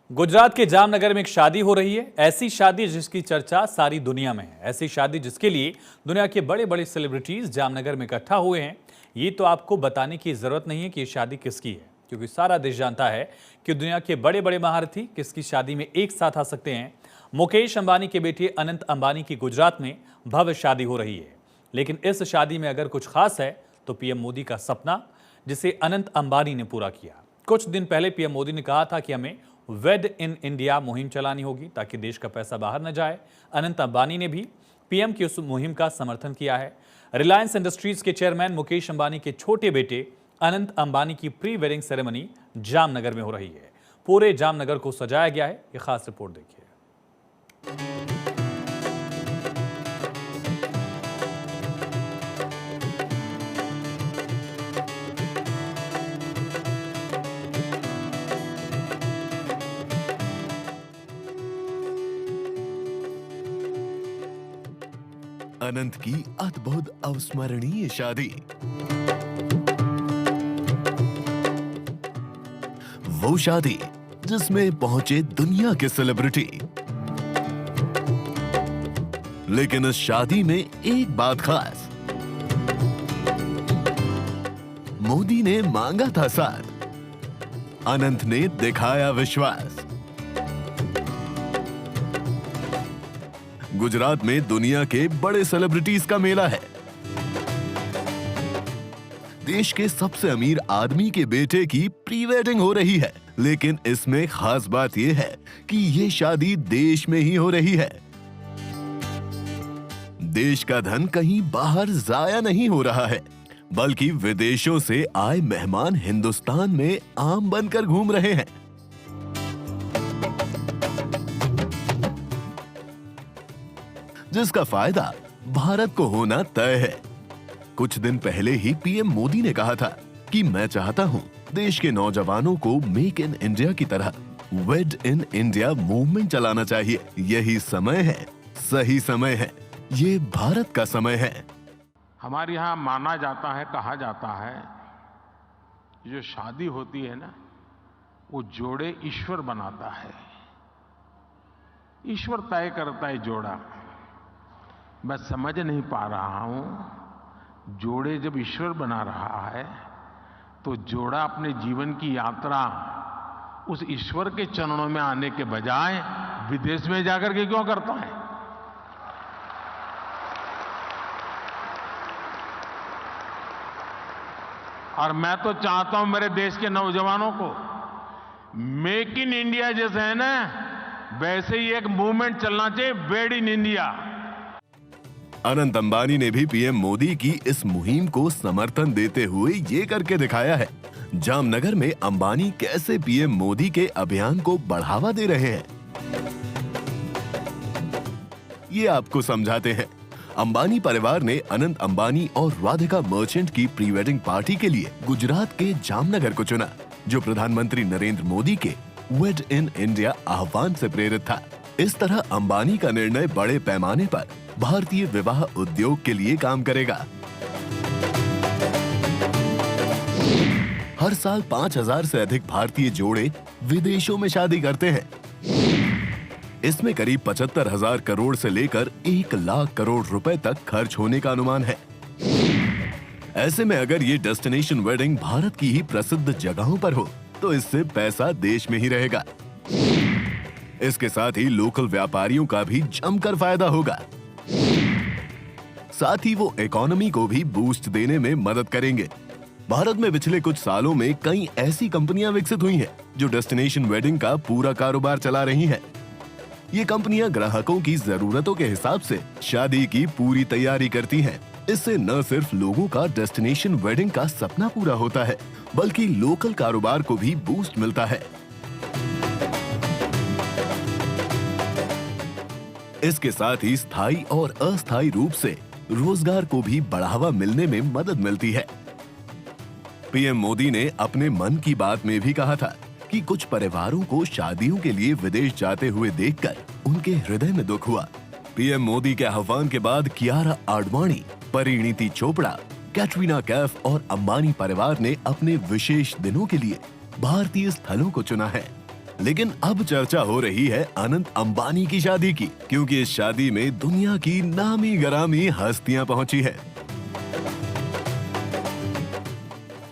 गुजरात के जामनगर में एक शादी हो रही है। ऐसी शादी जिसकी चर्चा सारी दुनिया में है। ऐसी शादी जिसके लिए दुनिया के बड़े बड़े सेलिब्रिटीज जामनगर में इकट्ठा हुए हैं। ये तो आपको बताने की जरूरत नहीं है कि ये शादी किसकी है, क्योंकि सारा देश जानता है कि दुनिया के बड़े बड़े महारथी किसकी शादी में एक साथ आ सकते हैं। मुकेश अंबानी के बेटे अनंत अंबानी की गुजरात में भव्य शादी हो रही है। लेकिन इस शादी में अगर कुछ खास है तो पीएम मोदी का सपना, जिसे अनंत अंबानी ने पूरा किया। कुछ दिन पहले पीएम मोदी ने कहा था कि हमें वेड इन इंडिया मुहिम चलानी होगी ताकि देश का पैसा बाहर न जाए। अनंत अंबानी ने भी पीएम की उस मुहिम का समर्थन किया है। रिलायंस इंडस्ट्रीज के चेयरमैन मुकेश अंबानी के छोटे बेटे अनंत अंबानी की प्री वेडिंग सेरेमनी जामनगर में हो रही है। पूरे जामनगर को सजाया गया है। ये खास रिपोर्ट देखिए। अनंत की अद्भुत अविस्मरणीय शादी। वो शादी जिसमें पहुंचे दुनिया के सेलिब्रिटी। लेकिन इस शादी में एक बात खास, मोदी ने मांगा था साथ, अनंत ने दिखाया विश्वास। गुजरात में दुनिया के बड़े सेलिब्रिटीज का मेला है। देश के सबसे अमीर आदमी के बेटे की प्री वेडिंग हो रही है। लेकिन इसमें खास बात यह है कि ये शादी देश में ही हो रही है। देश का धन कहीं बाहर जाया नहीं हो रहा है, बल्कि विदेशों से आए मेहमान हिंदुस्तान में आम बनकर घूम रहे हैं। जिसका फायदा भारत को होना तय है। कुछ दिन पहले ही पीएम मोदी ने कहा था कि मैं चाहता हूं देश के नौजवानों को मेक इन इंडिया की तरह वेड इन इंडिया मूवमेंट चलाना चाहिए। यही समय है, सही समय है, ये भारत का समय है। हमारे यहाँ माना जाता है, कहा जाता है, जो शादी होती है ना, वो जोड़े ईश्वर बनाता है। ईश्वर तय करता है जोड़ा। मैं समझ नहीं पा रहा हूं, जोड़े जब ईश्वर बना रहा है तो जोड़ा अपने जीवन की यात्रा उस ईश्वर के चरणों में आने के बजाय विदेश में जाकर के क्यों करता है? और मैं तो चाहता हूं मेरे देश के नौजवानों को मेक इन इंडिया जैसे है ना, वैसे ही एक मूवमेंट चलना चाहिए, वेड इन इंडिया। अनंत अंबानी ने भी पीएम मोदी की इस मुहिम को समर्थन देते हुए ये करके दिखाया है। जामनगर में अंबानी कैसे पीएम मोदी के अभियान को बढ़ावा दे रहे हैं, ये आपको समझाते हैं। अंबानी परिवार ने अनंत अंबानी और राधिका मर्चेंट की प्री वेडिंग पार्टी के लिए गुजरात के जामनगर को चुना, जो प्रधानमंत्री नरेंद्र मोदी के वेड इन इंडिया आह्वान से प्रेरित था। इस तरह अंबानी का निर्णय बड़े पैमाने पर भारतीय विवाह उद्योग के लिए काम करेगा। हर साल 5,000 से अधिक भारतीय जोड़े विदेशों में शादी करते हैं। इसमें करीब 75,000 करोड़ से लेकर 1 लाख करोड़ रुपए तक खर्च होने का अनुमान है। ऐसे में अगर ये डेस्टिनेशन वेडिंग भारत की ही प्रसिद्ध जगहों पर हो तो इससे पैसा देश में ही रहेगा। इसके साथ ही लोकल व्यापारियों का भी जमकर फायदा होगा। साथ ही वो इकोनॉमी को भी बूस्ट देने में मदद करेंगे। भारत में पिछले कुछ सालों में कई ऐसी कंपनियां विकसित हुई हैं जो डेस्टिनेशन वेडिंग का पूरा कारोबार चला रही हैं। ये कंपनियां ग्राहकों की जरूरतों के हिसाब से शादी की पूरी तैयारी करती हैं। इससे न सिर्फ लोगों का डेस्टिनेशन वेडिंग का सपना पूरा होता है, बल्कि लोकल कारोबार को भी बूस्ट मिलता है। इसके साथ ही स्थायी और अस्थायी रूप से रोजगार को भी बढ़ावा मिलने में मदद मिलती है। पीएम मोदी ने अपने मन की बात में भी कहा था कि कुछ परिवारों को शादियों के लिए विदेश जाते हुए देखकर उनके हृदय में दुख हुआ। पीएम मोदी के आह्वान के बाद कियारा आडवाणी, परिणीति चोपड़ा, कैटरीना कैफ और अंबानी परिवार ने अपने विशेष दिनों के लिए भारतीय स्थलों को चुना है। लेकिन अब चर्चा हो रही है अनंत अंबानी की शादी की, क्योंकि इस शादी में दुनिया की नामी गरामी हस्तियां पहुंची है।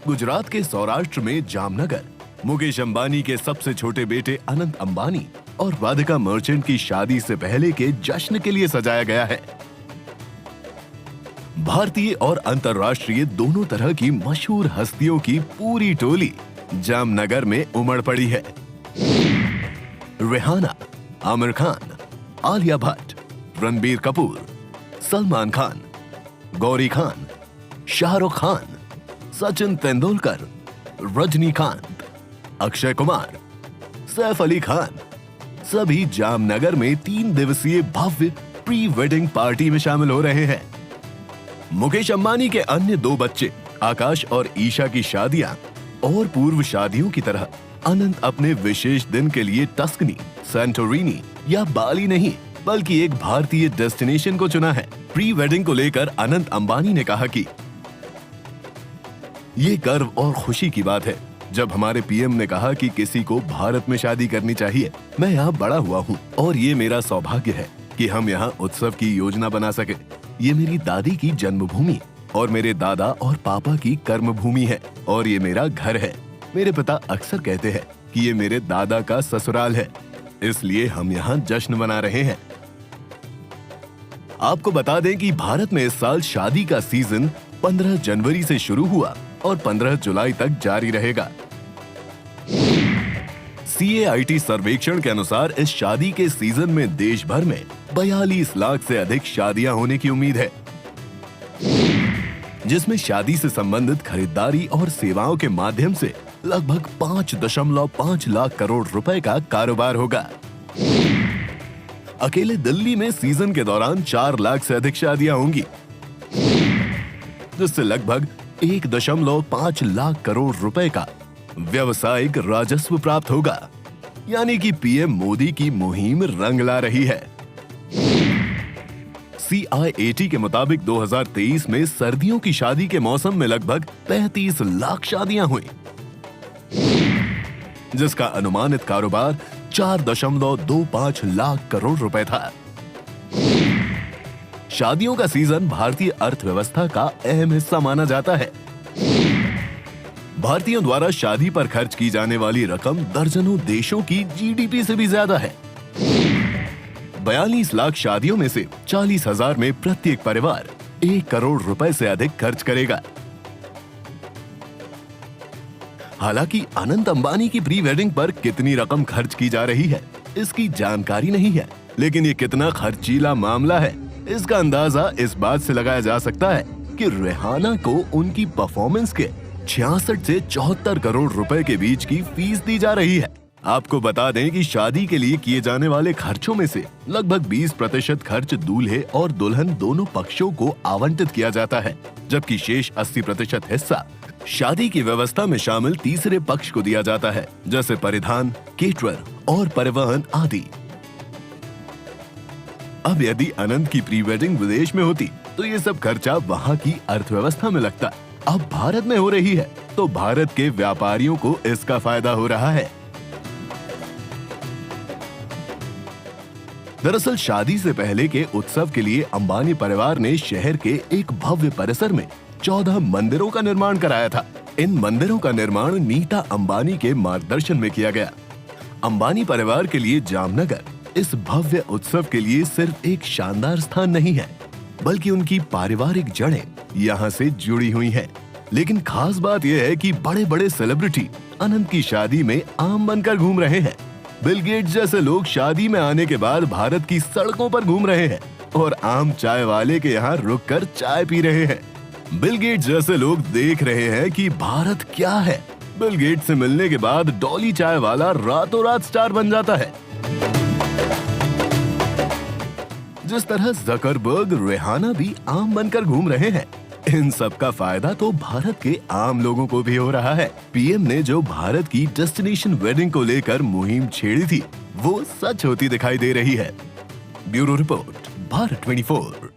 गुजरात के सौराष्ट्र में जामनगर मुकेश अंबानी के सबसे छोटे बेटे अनंत अंबानी और राधिका मर्चेंट की शादी से पहले के जश्न के लिए सजाया गया है। भारतीय और अंतर्राष्ट्रीय दोनों तरह की मशहूर हस्तियों की पूरी टोली जामनगर में उमड़ पड़ी है। रिहाना, आमिर खान, आलिया भट्ट, रणबीर कपूर, सलमान खान, गौरी खान, शाहरुख खान, सचिन तेंदुलकर, रजनीकांत, अक्षय कुमार, सैफ अली खान सभी जामनगर में 3 दिवसीय भव्य प्री वेडिंग पार्टी में शामिल हो रहे हैं। मुकेश अंबानी के अन्य 2 बच्चे आकाश और ईशा की शादियां और पूर्व शादियों की तरह अनंत अपने विशेष दिन के लिए टस्कनी, सैंटोरिनी या बाली नहीं बल्कि एक भारतीय डेस्टिनेशन को चुना है। प्री वेडिंग को लेकर अनंत अंबानी ने कहा कि ये गर्व और खुशी की बात है जब हमारे पीएम ने कहा कि किसी को भारत में शादी करनी चाहिए। मैं यहाँ बड़ा हुआ हूँ और ये मेरा सौभाग्य है कि हम यहाँ उत्सव की योजना बना सके। ये मेरी दादी की जन्मभूमि और मेरे दादा और पापा की कर्मभूमि है और ये मेरा घर है। मेरे पिता अक्सर कहते हैं कि ये मेरे दादा का ससुराल है, इसलिए हम यहाँ जश्न मना रहे हैं। आपको बता दें कि भारत में इस साल शादी का सीजन 15 जनवरी से शुरू हुआ और 15 जुलाई तक जारी रहेगा। CAIT सर्वेक्षण के अनुसार इस शादी के सीजन में देश भर में 42 लाख से अधिक शादियां होने की उम्मीद है, जिसमें शादी से संबंधित खरीदारी और सेवाओं के माध्यम से लगभग 5.5 लाख करोड़ रुपए का कारोबार होगा। अकेले दिल्ली में सीजन के दौरान 4 लाख से अधिक शादियां होंगी, जिससे लगभग 1.5 लाख करोड़ रुपए का व्यवसायिक राजस्व प्राप्त होगा। यानी कि पीएम मोदी की मुहिम रंग ला रही है। CIAT के मुताबिक 2023 में सर्दियों की शादी के मौसम में लगभग 35 लाख शादियां हुई, जिसका अनुमानित कारोबार 4.25 लाख करोड़ रुपए था। शादियों का सीजन भारतीय अर्थव्यवस्था का अहम हिस्सा माना जाता है। भारतीयों द्वारा शादी पर खर्च की जाने वाली रकम दर्जनों देशों की GDP से भी ज्यादा है। 42 लाख शादियों में से 40,000 में प्रत्येक परिवार 1 करोड़ रुपए से अधिक खर्च करेगा। हालांकि अनंत अंबानी की प्री वेडिंग पर कितनी रकम खर्च की जा रही है इसकी जानकारी नहीं है, लेकिन ये कितना खर्चीला मामला है इसका अंदाजा इस बात से लगाया जा सकता है कि रिहाना को उनकी परफॉर्मेंस के 66 से 74 करोड़ रुपए के बीच की फीस दी जा रही है। आपको बता दें कि शादी के लिए किए जाने वाले खर्चों में से लगभग 20% खर्च दूल्हे और दुल्हन दोनों पक्षों को आवंटित किया जाता है, जबकि शेष 80% हिस्सा शादी की व्यवस्था में शामिल तीसरे पक्ष को दिया जाता है, जैसे परिधान, केटरर और परिवहन आदि। अब यदि अनंत की प्री वेडिंग विदेश में होती तो ये सब खर्चा वहाँ की अर्थव्यवस्था में लगता। अब भारत में हो रही है तो भारत के व्यापारियों को इसका फायदा हो रहा है। दरअसल शादी से पहले के उत्सव के लिए अंबानी परिवार ने शहर के एक भव्य परिसर में 14 मंदिरों का निर्माण कराया था। इन मंदिरों का निर्माण नीता अंबानी के मार्गदर्शन में किया गया। अंबानी परिवार के लिए जामनगर इस भव्य उत्सव के लिए सिर्फ एक शानदार स्थान नहीं है, बल्कि उनकी पारिवारिक जड़ें यहाँ से जुड़ी हुई हैं। लेकिन खास बात यह है कि बड़े बड़े सेलिब्रिटी अनंत की शादी में आम बनकर घूम रहे हैं। बिल गेट्स जैसे लोग शादी में आने के बाद भारत की सड़कों पर घूम रहे हैं और आम चाय वाले के यहाँ रुककर चाय पी रहे हैं। बिल गेट्स जैसे लोग देख रहे हैं कि भारत क्या है। बिल गेट्स से मिलने के बाद डॉली चाय वाला रातों रात स्टार बन जाता है। जिस तरह जकरबर्ग, रिहाना भी आम बनकर घूम रहे हैं, इन सब का फायदा तो भारत के आम लोगों को भी हो रहा है। पीएम ने जो भारत की डेस्टिनेशन वेडिंग को लेकर मुहिम छेड़ी थी, वो सच होती दिखाई दे रही है। Bureau report, Bharat 24।